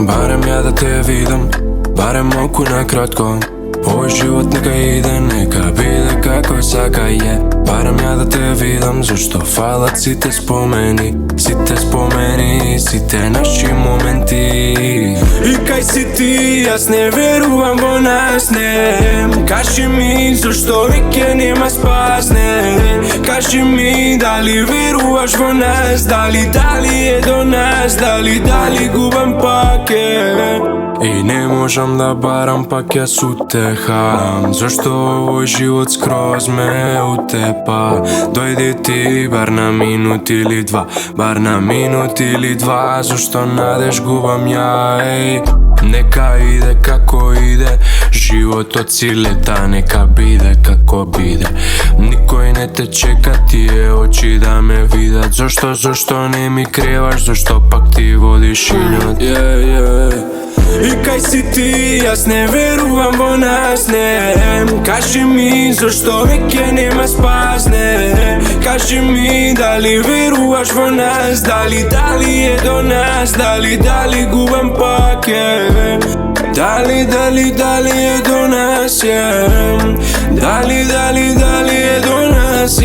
Барем ја да те видам, барем малку на кратко. Овој живот нека иде, нека биде како сака е. Барем ја да те видам, зашто фалат сите спомени, сите наши моменти. И кај си ти, јас не верувам во нас, не. Кажи ми, зашто веќе нема спас, не. Кажи ми, дали веруваш во нас, дали е до нас, дали губам паке. И не можам да барам пак јас утеха, зашто овој живот скроз ме утепа. Дојди ти бар на минут или два, зашто надеж губам ја, еј. Нека иде како иде, животот си лета, нека биде како биде. Никој не те чека, тие очи да ме видат. Зашто не ми креваш, зашто пак ти водиш инјот. И кај си ти, јас не верувам во нас, не. Кажи ми, зашто веќе нема спас, не. Кажи ми, дали веруваш во нас, дали е до нас, дали губам паке. Дали е до нас, дали е до нас,